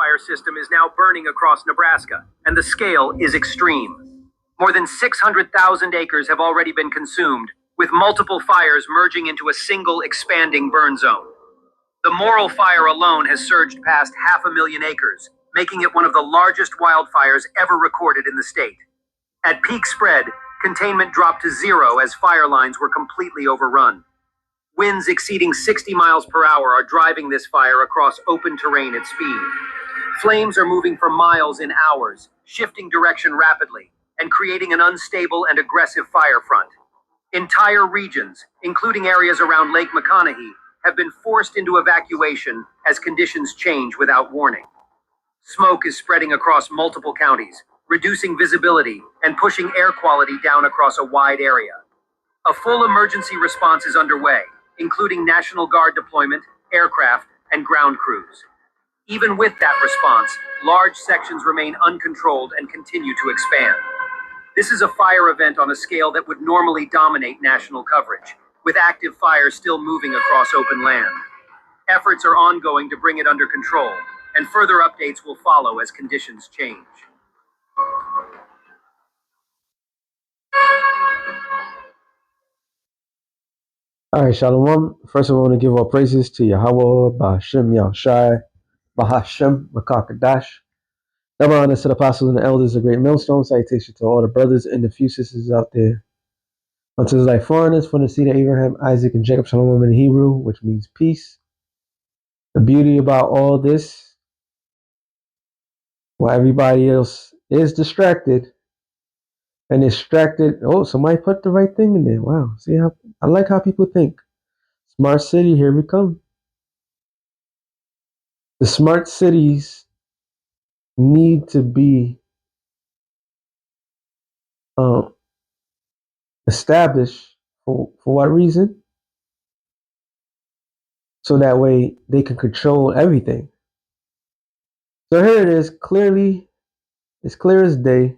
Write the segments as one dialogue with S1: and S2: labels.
S1: wildfire system is now burning across Nebraska, and the scale is extreme. More than 600,000 acres have already been consumed, with multiple fires merging into a single expanding burn zone. The Morrill fire alone has surged past 500,000 acres, making it one of the largest wildfires ever recorded in the state. At peak spread, containment dropped to zero as fire lines were completely overrun. Winds exceeding 60 miles per hour are driving this fire across open terrain at speed. Flames are moving for miles in hours, shifting direction rapidly, and creating an unstable and aggressive fire front. Entire regions, including areas around Lake McConaughey, have been forced into evacuation as conditions change without warning. Smoke is spreading across multiple counties, reducing visibility and pushing air quality down across a wide area. A full emergency response is underway, including National Guard deployment, aircraft, and ground crews. Even with that response, large sections remain uncontrolled and continue to expand. This is a fire event on a scale that would normally dominate national coverage, with active fires still moving across open land. Efforts are ongoing to bring it under control, and further updates will follow as conditions change.
S2: All right, Shalom. First, I want to give all praises to Yahweh, Bahashem Yahushai, Bahashem Makakadash. Double honors to the apostles and the elders, the great millstone. Salutation to all the brothers and the few sisters out there. Unto the like foreigners from the seed of Abraham, Isaac, and Jacob, Shalom in Hebrew, which means peace. The beauty about all this, while everybody else is distracted, oh, somebody put the right thing in there. Wow. See how I like how people think. Smart city, here we come. The smart cities need to be established for what reason? So that way they can control everything. So here it is, it's clear as day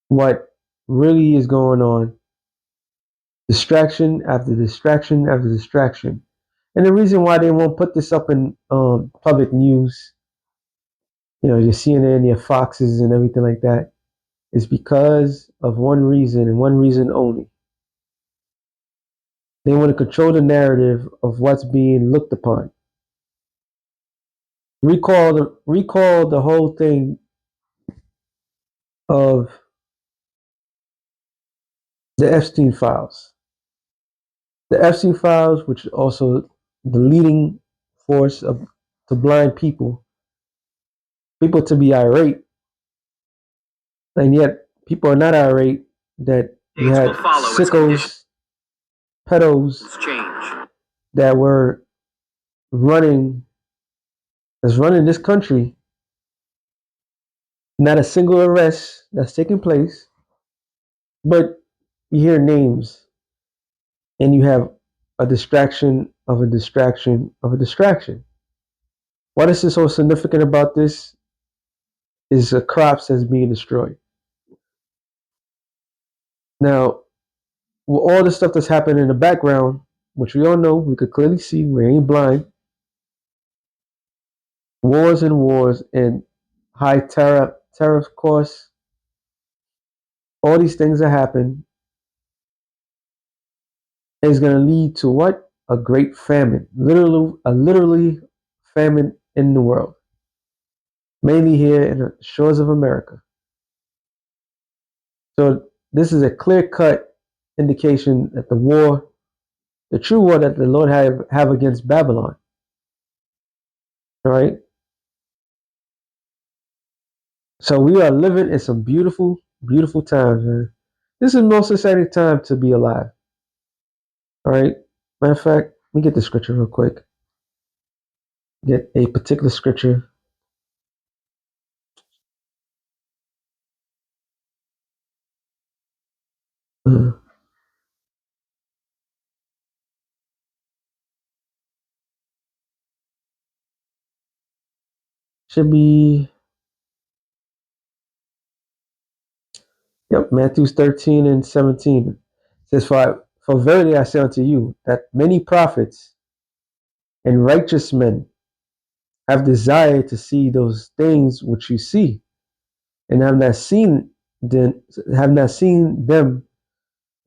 S2: what really is going on. Distraction after distraction after distraction. And the reason why they won't put this up in public news, your CNN, your Foxes and everything like that, is because of one reason and one reason only. They want to control the narrative of what's being looked upon. Recall the whole thing of the Epstein files. The Epstein files, which is also the leading force to blind people to be irate, and yet people are not irate that you had sickos, pedos that were running this country. Not a single arrest that's taking place, but you hear names and you have a distraction of a distraction of a distraction. What is so significant about this is the crops that's being destroyed. Now, with all the stuff that's happening in the background, which we all know, we could clearly see, we ain't blind, wars and high tariff costs, all these things that happen is going to lead to what? A great famine, literally famine in the world, mainly here in the shores of America. So this is a clear-cut indication that the true war that the Lord have against Babylon. All right. So we are living in some beautiful, beautiful times, man. This is the most exciting time to be alive. All right. Matter of fact, let me get the scripture real quick. Get a particular scripture. Should be Matthew 13 and 17. It says, For verily I say unto you, that many prophets and righteous men have desired to see those things which you see, and have not seen them,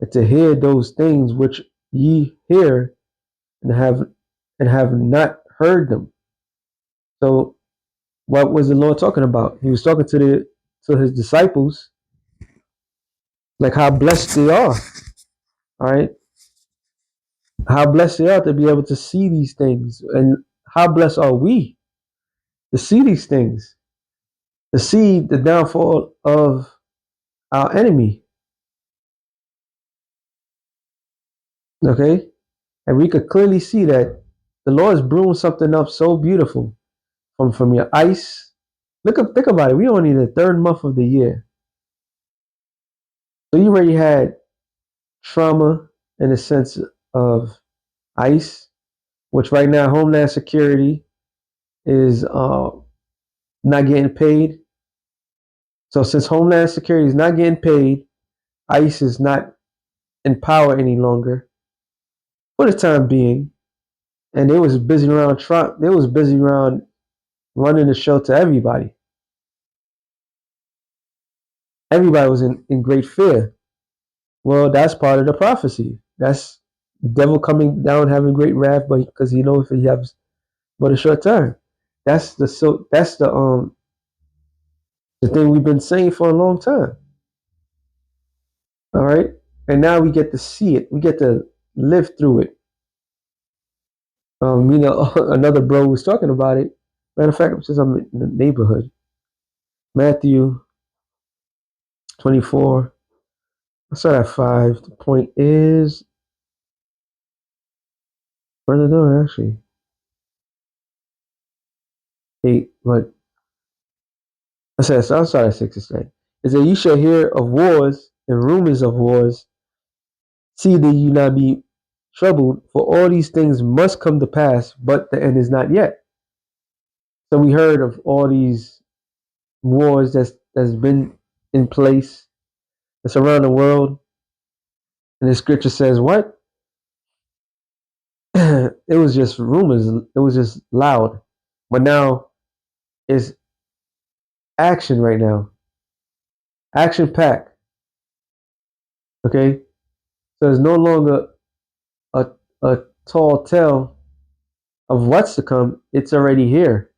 S2: and to hear those things which ye hear, and have not heard them. So what was the Lord talking about? He was talking to his disciples, like how blessed they are. All right. How blessed they are to be able to see these things. And how blessed are we to see these things, to see the downfall of our enemy. Okay. And we could clearly see that the Lord is brewing something up so beautiful from your ice. Think about it. We only in the third month of the year. So you already had trauma in the sense of ICE, which right now Homeland Security is not getting paid. So since Homeland Security is not getting paid, ICE is not in power any longer for the time being. And they was busy around Trump. They was busy around running the show to everybody. Everybody was in great fear. Well, that's part of the prophecy. That's devil coming down having great wrath, but because he knows he has but a short time. That's the thing we've been saying for a long time. All right. And now we get to see it. We get to live through it. Another bro was talking about it. Matter of fact, since I'm in the neighborhood, Matthew 24. I start at 5. The point is further down, actually. 8. But I'll start at 6 instead. It says, "You shall hear of wars and rumors of wars. See that you not be troubled, for all these things must come to pass, but the end is not yet." So we heard of all these wars that's been in place, that's around the world, and the scripture says what? It was just rumors. It was just loud, but now it's action right now, action packed. Okay, so it's no longer a a tall tale of what's to come. It's already here.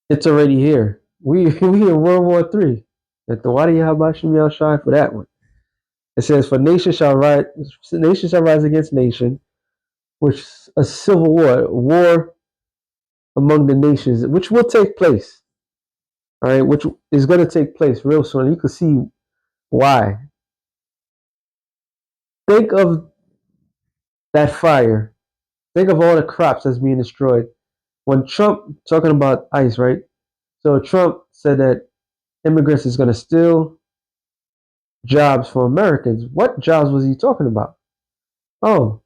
S2: It's already here. We in World War III. At the Wadi Habashim Yal Shai for that one. It says, "For nation shall rise against nation, which a civil war among the nations, which will take place." All right, which is going to take place real soon. You can see why. Think of that fire. Think of all the crops that's being destroyed. When Trump talking about ICE, right? So Trump said that immigrants is going to steal jobs for Americans. What jobs was he talking about? Oh,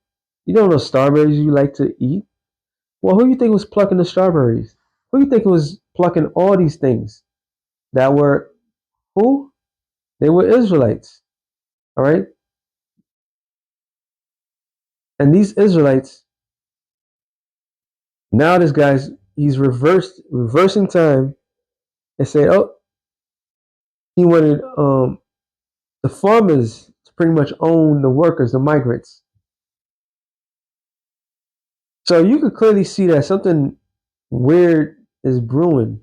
S2: you don't know strawberries you like to eat? Well, who you think was plucking the strawberries? Who you think was plucking all these things that were who? They were Israelites. All right? And these Israelites, now this guy's he's reversing time and say, oh, he wanted the farmers to pretty much own the workers, the migrants. So you could clearly see that something weird is brewing.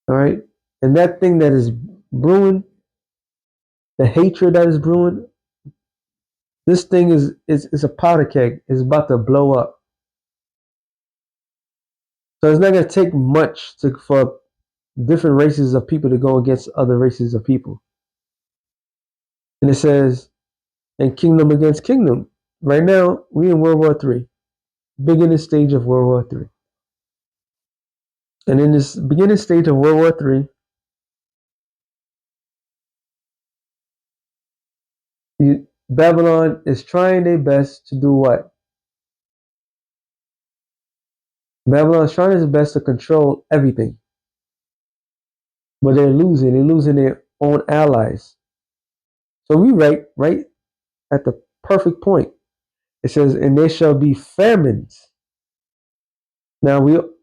S2: All right. And that thing that is brewing, the hatred that is brewing, this thing is a powder keg. It's about to blow up. So it's not going to take much for different races of people to go against other races of people. And it says, and kingdom against kingdom. Right now, we in World War III, beginning stage of World War III. And in this beginning stage of World War III, Babylon is trying their best to do what? Babylon is trying its best to control everything. But they're losing. They're losing their own allies. So we right at the perfect point. It says, and there shall be famines. Now through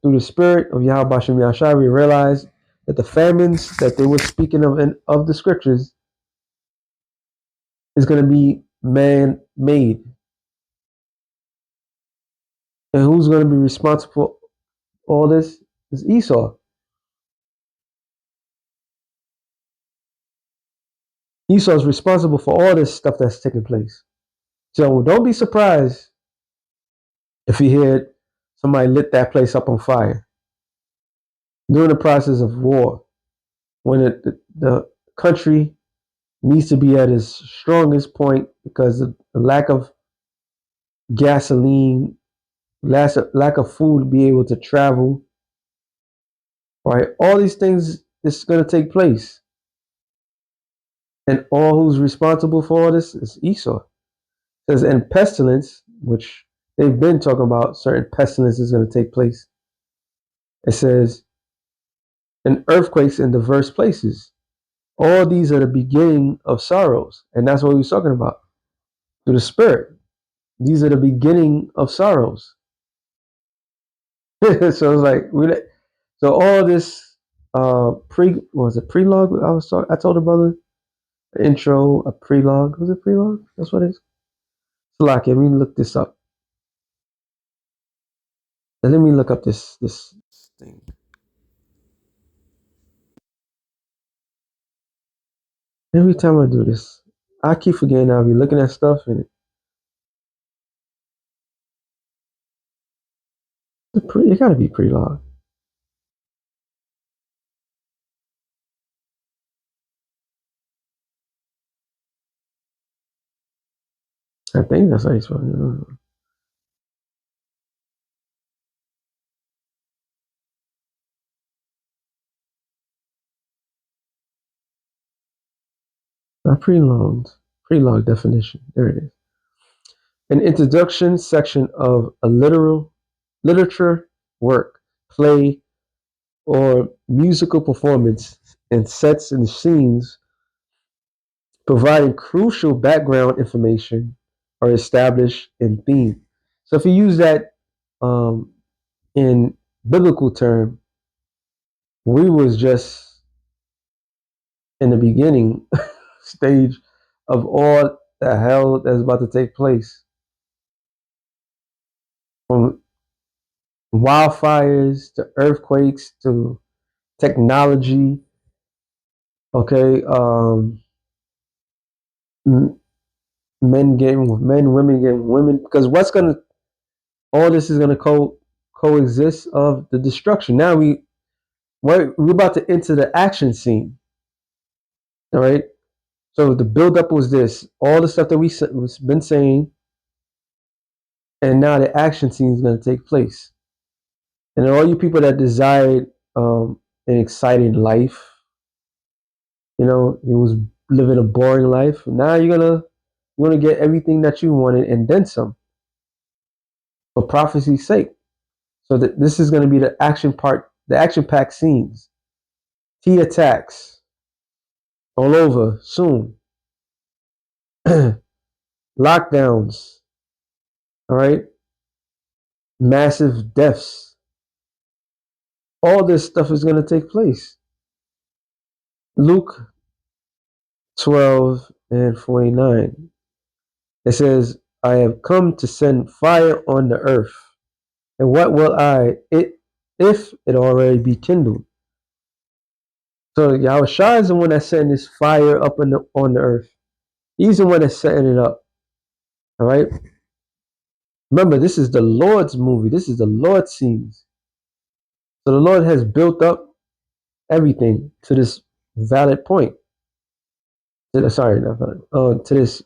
S2: the spirit of Yahweh Bashem Yahshai, we realize that the famines that they were speaking of the scriptures is going to be man-made. And who's going to be responsible for all this is Esau. Esau's responsible for all this stuff that's taking place. So don't be surprised if you hear somebody lit that place up on fire during the process of war, when the country needs to be at its strongest point because of the lack of gasoline, lack of food to be able to travel. Right, all these things is going to take place, and all who's responsible for all this is Esau. It says, and pestilence, which they've been talking about, certain pestilence is going to take place. It says, and earthquakes in diverse places. All these are the beginning of sorrows, and that's what he was talking about through the spirit. These are the beginning of sorrows. So it's like so all this prelogue? I told the brother intro, a prelogue. Was it prelogue? That's what it is. Slack. Let me look this up. And let me look up this thing. Every time I do this, I keep forgetting I'll be looking at stuff and it gotta be prelogue. I think that's how you spell it. Not prelogged. Prelogue definition. There it is. An introduction section of a literature work, play, or musical performance, and sets and scenes providing crucial background information are established in theme. So if you use that in biblical term, we was just in the beginning stage of all the hell that's about to take place. From wildfires to earthquakes to technology, okay, men getting with men, women getting with women, because all this is gonna coexist of the destruction. Now we're about to enter the action scene. All right. So the buildup was this, all the stuff that we've been saying, and now the action scene is going to take place. And all you people that desired an exciting life, you was living a boring life. Now you're gonna get everything that you wanted and then some, for prophecy's sake. So that this is going to be the action part, the action-packed scenes, T attacks all over soon, lockdowns, all right, massive deaths. All this stuff is going to take place. Luke 12 and 49. It says, I have come to send fire on the earth. And what will if it already be kindled? So Yahushua is the one that's setting this fire up on the earth. He's the one that's setting it up. All right. Remember, this is the Lord's movie. This is the Lord's scenes. So the Lord has built up everything to this valid point. Sorry, not valid. To this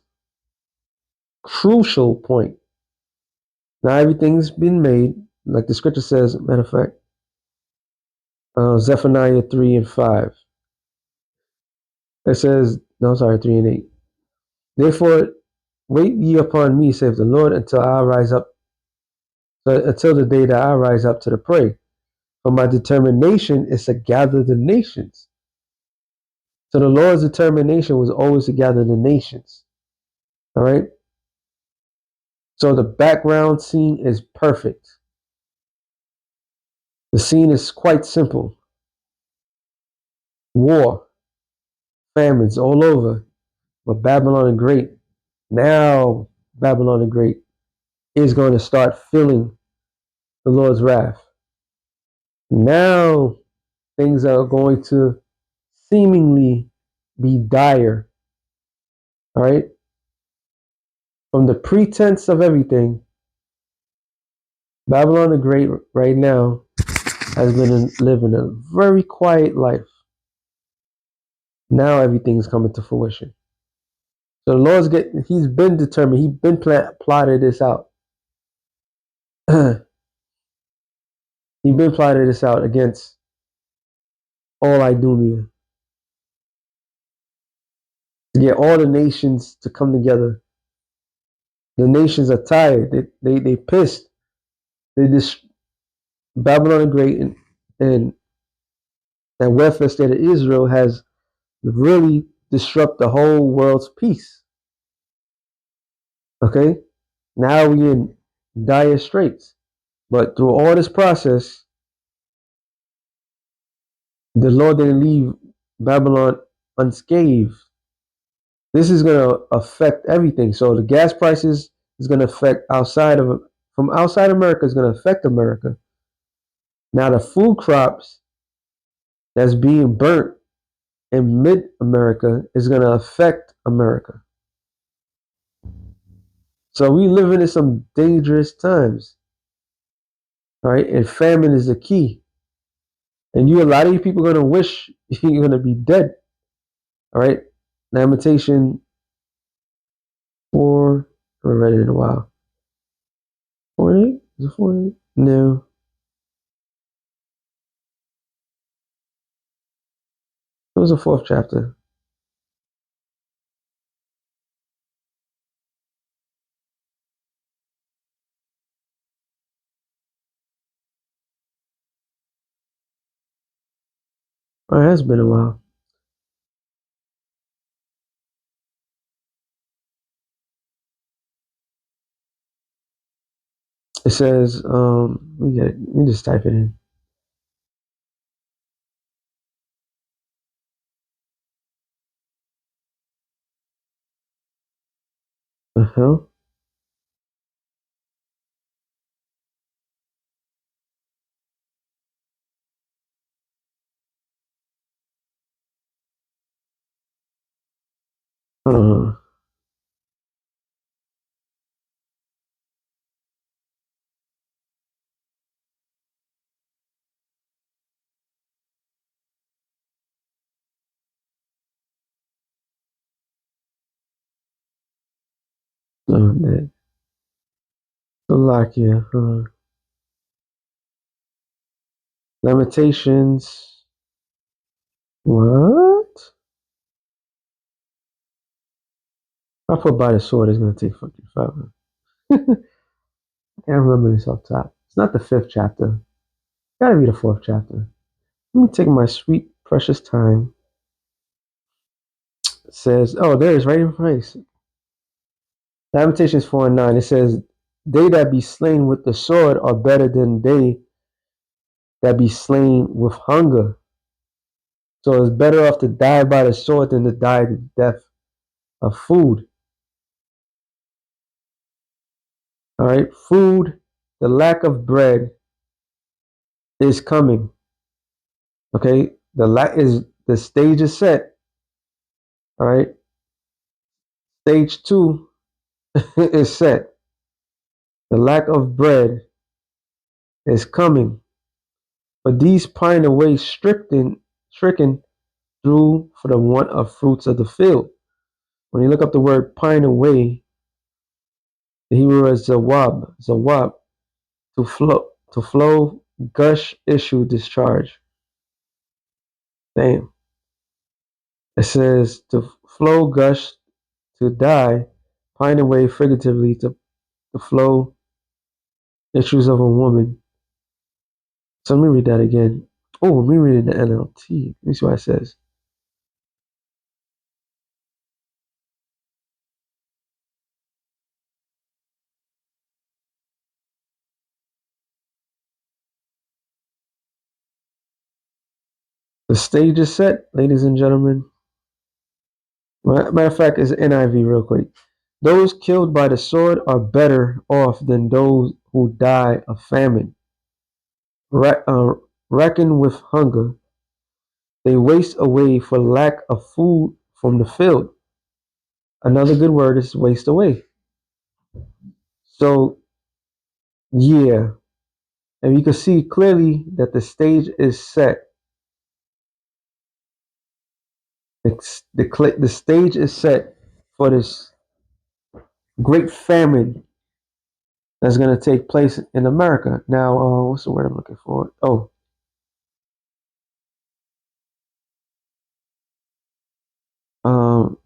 S2: crucial point. Now everything's been made, like the scripture says, matter of fact, Zephaniah 3 and 5. It says, no, sorry, 3 and 8. Therefore, wait ye upon me, saith the Lord, until the day that I rise up to the prey. For my determination is to gather the nations. So the Lord's determination was always to gather the nations. All right? So the background scene is perfect. The scene is quite simple. War, famines all over, but Babylon the Great, now Babylon the Great is going to start feeling the Lord's wrath. Now things are going to seemingly be dire. All right. From the pretense of everything, Babylon the Great right now has been living a very quiet life. Now everything's coming to fruition. So the he's been determined, he's been plotted this out. He's been plotted this out against all Idumea to get all the nations to come together. The nations are tired. They pissed. They just Babylon the Great and that welfare state of Israel has really disrupt the whole world's peace. Okay? Now we in dire straits. But through all this process, the Lord didn't leave Babylon unscathed. This is going to affect everything. So the gas prices is going to affect from outside America is going to affect America. Now the food crops that's being burnt in mid-America is going to affect America. So we living in some dangerous times. All right, and famine is the key. And a lot of you people are going to wish you're going to be dead. All right, Lamentation 4, I haven't read it in a while. 48? Is it 48? No. It was the fourth chapter. Oh, it has been a while. It says, let me just type it in. The hell? Uh, that. Slovakia. Lamentations. What? I put by the sword. It's going to take fucking forever. I can't remember this off top. It's not the fifth chapter. Gotta be the fourth chapter. Let me take my sweet, precious time. It says, oh, there it is, right in place. Lamentations 4 and 9. It says, they that be slain with the sword are better than they that be slain with hunger. So it's better off to die by the sword than to die the death of food. All right, food, the lack of bread is coming. Okay, the stage is set. All right, stage 2 is set. The lack of bread is coming, but these pine away stricken through for the want of fruits of the field. When you look up the word pine away, the Hebrew is zawab, to flow, gush, issue, discharge. Damn. It says to flow, gush, to die, pine away figuratively, to flow, issues of a woman. So let me read that again. Oh, let me read it in the NLT. Let me see what it says. The stage is set, ladies and gentlemen. Matter of fact, it's NIV real quick. Those killed by the sword are better off than those who die of famine. Reckon with hunger, they waste away for lack of food from the field. Another good word is waste away. So, yeah, and you can see clearly that the stage is set. The stage is set for this great famine that's going to take place in America. Now, what's the word I'm looking for? Oh,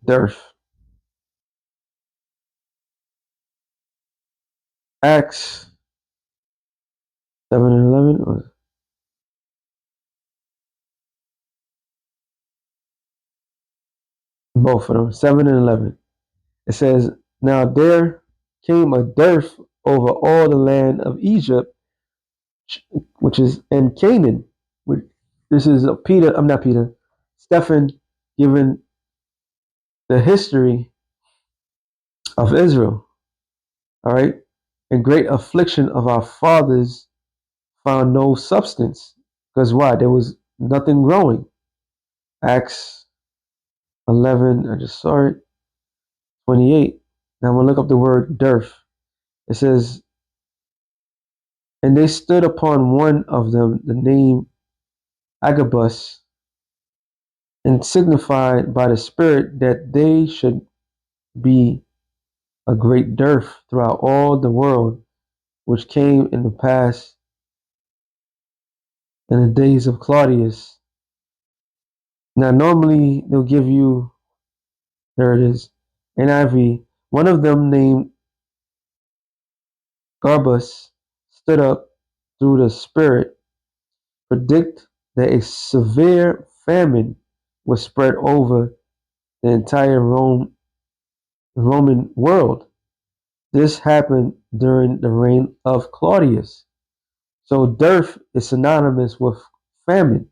S2: dearth. Acts 7 and 11. Both of them, 7 and 11. It says, now there came a dearth over all the land of Egypt, which is in Canaan. This is Peter, I'm not Peter, Stephen giving the history of Israel. All right. And great affliction of our fathers found no substance. Because why? There was nothing growing. Acts 11, I just saw it, 28. Now I'm going to look up the word dearth. It says, and they stood upon one of them, the name Agabus, and signified by the Spirit that they should be a great dearth throughout all the world, which came in the past in the days of Claudius. Now, normally they'll give you, there it is, NIV. One of them, named Garbus, stood up through the Spirit, predict that a severe famine was spread over the entire Roman world. This happened during the reign of Claudius. So dearth is synonymous with famine.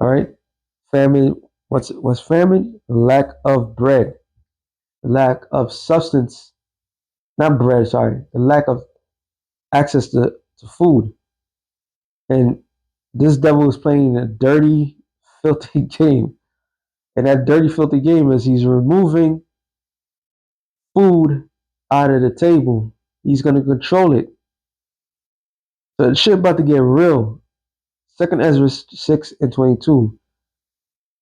S2: All right, famine. What's famine? Lack of bread, lack of substance. Not bread. Sorry, the lack of access to food. And this devil is playing a dirty, filthy game. And that dirty, filthy game is he's removing food out of the table. He's going to control it. So the shit about to get real. Second Ezra 6 and 22.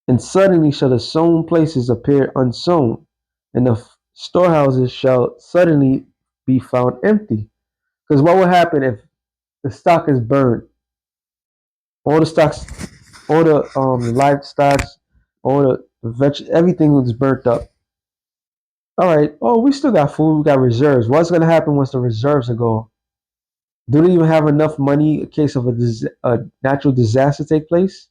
S2: And suddenly shall the sown places appear unsown, and the storehouses shall suddenly be found empty. Because what will happen if the stock is burned? All the stocks, all the livestock, all the everything was burnt up. All right. Oh, we still got food. We got reserves. What's going to happen once the reserves are gone? Do they even have enough money in case of a natural disaster take place?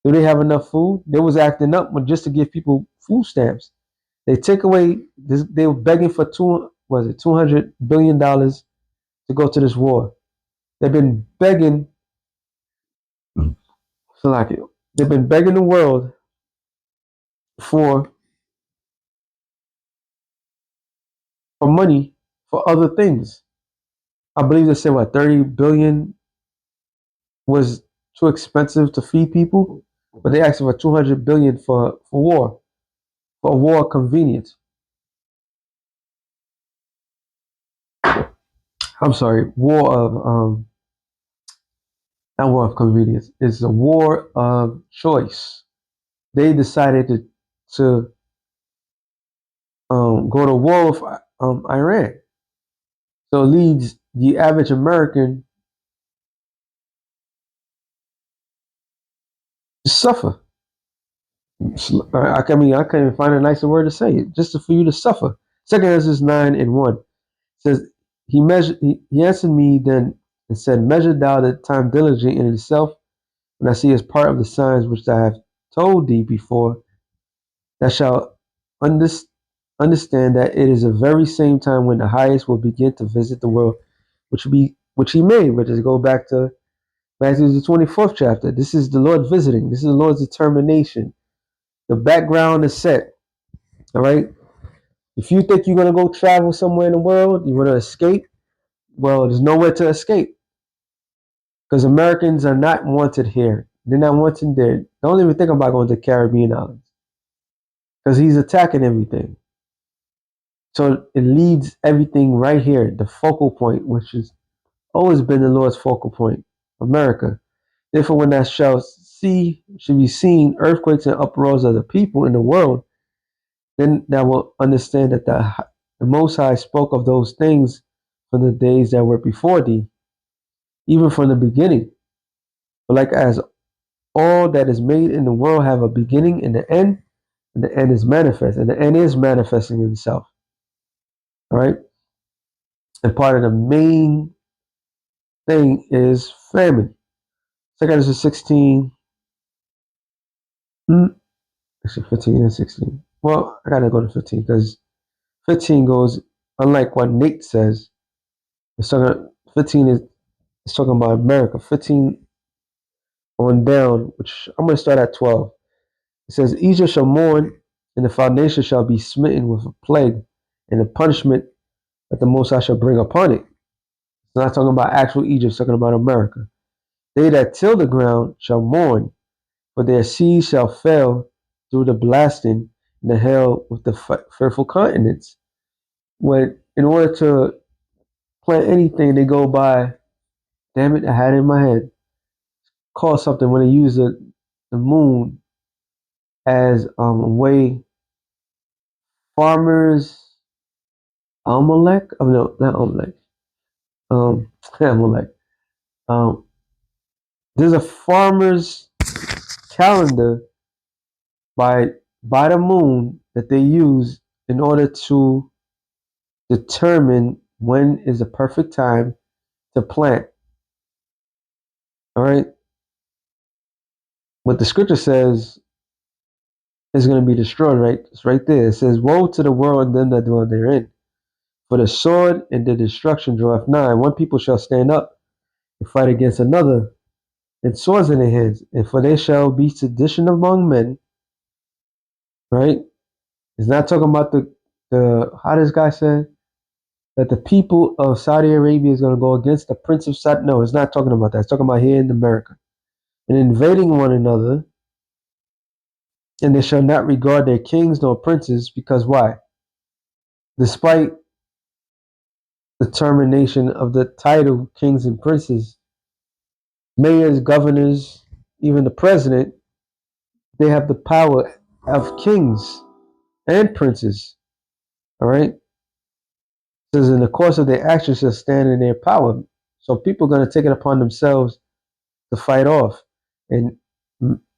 S2: Do they have enough food? They was acting up just to give people food stamps. They take away this. They were begging for $200 billion to go to this war. They've been begging, so like it. They've been begging the world for money for other things. I believe they said what 30 billion was too expensive to feed people, but they asked for 200 billion for war, for war convenience. I'm sorry, war of not war of convenience. It's a war of choice. They decided to go to war with Iran. So it leads the average American to suffer. I mean, I can't even find a nicer word to say it. Just for you to suffer. Second Ezra 9 and 1 says, He answered me then and said, measure thou the time diligently in itself, when I see as part of the signs which I have told thee before, thou shalt understand that it is the very same time when the highest will begin to visit the world which he made, which is go back to Matthew the 24th chapter. This is the Lord visiting. This is the Lord's determination. The background is set. All right. If you think you're going to go travel somewhere in the world, you want to escape, well, there's nowhere to escape because Americans are not wanted here. They're not wanted there. Don't even think about going to Caribbean islands because he's attacking everything. So it leads everything right here, the focal point, which has always been the Lord's focal point, America. Therefore, when that should be seen earthquakes and uproars of the people in the world, then that will understand that the Most High spoke of those things from the days that were before thee, even from the beginning. But like as all that is made in the world have a beginning and the end is manifest, and the end is manifesting itself. All right. And part of the main thing is famine. 2 16, actually 15 and 16. Well, I gotta go to 15 because 15 goes, unlike what Nate says, it's talking 15 is it's talking about America. 15 on down, which I'm gonna start at 12. It says, Egypt shall mourn, and the foundation shall be smitten with a plague, and the punishment that the Most High shall bring upon it. It's not talking about actual Egypt, it's talking about America. They that till the ground shall mourn, for their seed shall fail through the blasting and the hail with the fearful continents. When in order to plant anything, they go by, damn it, I had it in my head, call something when they use the moon as a way farmers Amalek? Oh no, not Amalek. Amalek. Um, there's a farmer's calendar by the moon that they use in order to determine when is the perfect time to plant. All right. What the scripture says is going to be destroyed, right? It's right there. It says, woe to the world and them that dwell therein. For the sword and the destruction draweth nigh. One people shall stand up and fight against another, and swords in their hands. And for they shall be sedition among men, right? It's not talking about the how this guy said that the people of Saudi Arabia is going to go against the prince of Saudi. No, it's not talking about that. It's talking about here in America. And invading one another, and they shall not regard their kings nor princes, because why? Despite the termination of the title kings and princes, mayors, governors, even the president, they have the power of kings and princes. All right. It says in the course of their actions shall stand in their power. So people are going to take it upon themselves to fight off. And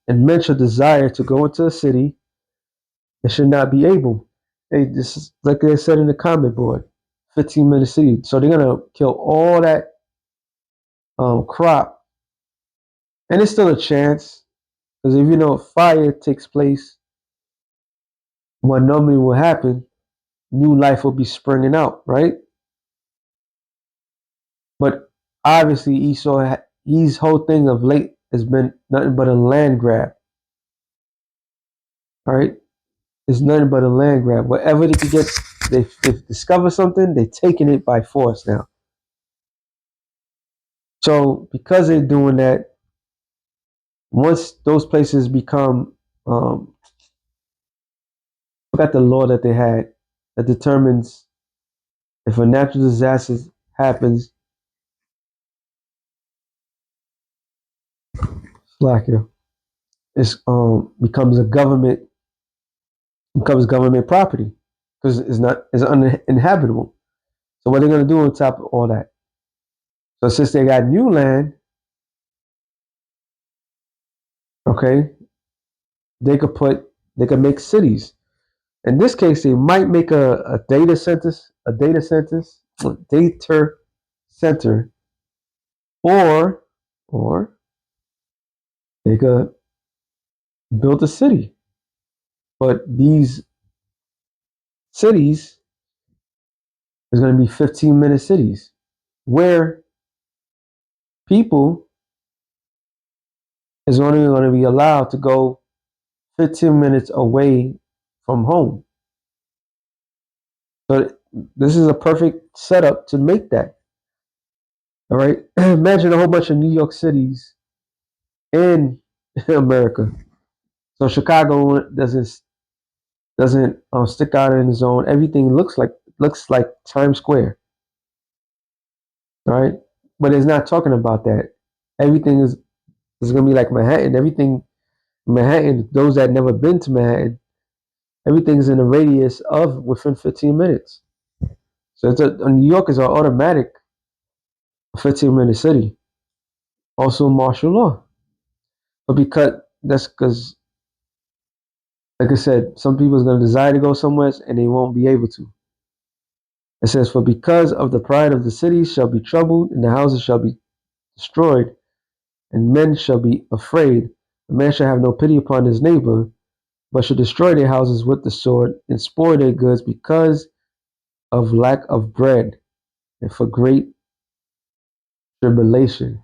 S2: men shall desire to go into a city and should not be able. This is like they said in the comment board, 15-minute city. So they're gonna kill all that crop, and it's still a chance because if you know fire takes place, what normally will happen, new life will be springing out, right? But obviously Esau, his whole thing of late has been nothing but a land grab, all right? It's nothing but a land grab. Whatever they can get, they discover something, they're taking it by force now. So because they're doing that, once those places become, forgot the law that they had that determines if a natural disaster happens, slack here, it's becomes government property because it's uninhabitable. So what are they gonna do on top of all that? So since they got new land, okay, they could make cities. In this case, they might make a data center, or they could build a city. But these cities is going to be 15-minute cities where people is only going to be allowed to go 15 minutes away from home. So this is a perfect setup to make that. All right. Imagine a whole bunch of New York cities in America. So Chicago doesn't stick out in the zone. Everything looks like Times Square. All right. But it's not talking about that. Everything is gonna be like Manhattan. Everything Manhattan, those that never been to Manhattan, everything's in a radius of within 15 minutes. So New York is an automatic 15-minute city. Also martial law. But because like I said, some people is gonna desire to go somewhere and they won't be able to. It says, for because of the pride of the city shall be troubled, and the houses shall be destroyed, and men shall be afraid. A man shall have no pity upon his neighbor, but shall destroy their houses with the sword, and spoil their goods because of lack of bread, and for great tribulation.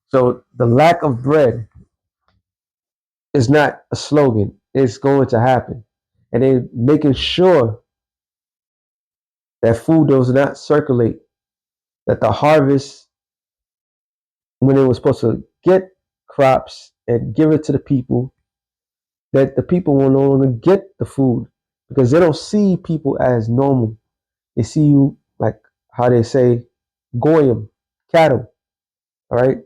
S2: So the lack of bread is not a slogan, it's going to happen. And they're making sure that food does not circulate, that the harvest, when they were supposed to get crops and give it to the people, that the people will no longer get the food because they don't see people as normal. They see you like how they say goyim, cattle, all right?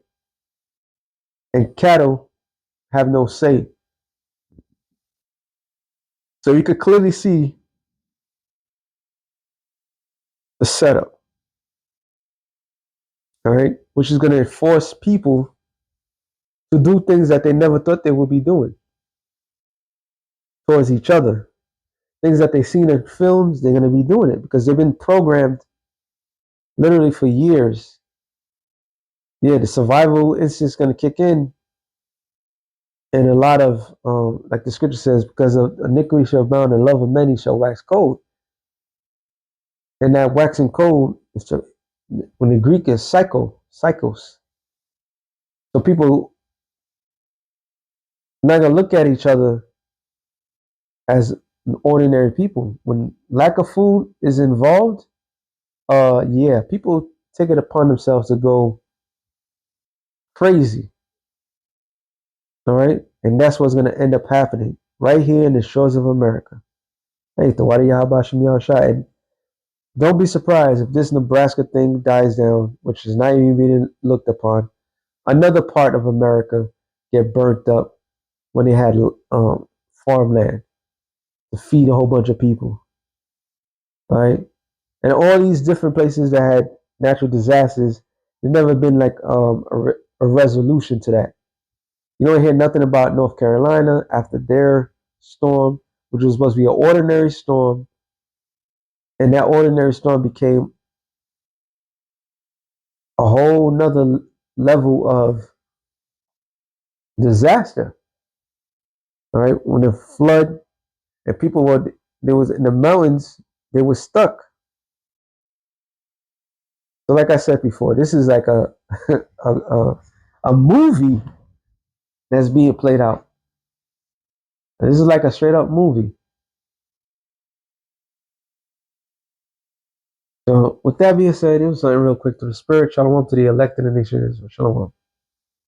S2: And cattle have no say. So you could clearly see the setup, all right? Which is going to force people to do things that they never thought they would be doing towards each other. Things that they've seen in films, they're going to be doing it because they've been programmed literally for years. Yeah, the survival instinct is going to kick in. And a lot of, like the scripture says, because of iniquity shall abound and love of many shall wax cold. And that waxing cold, when the Greek is psychos. So people not going to look at each other as ordinary people. When lack of food is involved, yeah, people take it upon themselves to go crazy. All right. And that's what's going to end up happening right here in the shores of America. Hey, Tawari Yahabashim Yahshai. And don't be surprised if this Nebraska thing dies down, which is not even being looked upon. Another part of America get burnt up when they had farmland to feed a whole bunch of people. All right. And all these different places that had natural disasters, there's never been like a resolution to that. You don't hear nothing about North Carolina after their storm, which was supposed to be an ordinary storm, and that ordinary storm became a whole nother level of disaster. All right, when the flood and people were there was in the mountains, they were stuck. So, like I said before, this is like a a movie that's being played out. This is like a straight up movie. So, with that being said, it was something real quick to the spirit. Shalom to the elect in the nation of Israel. Shalom.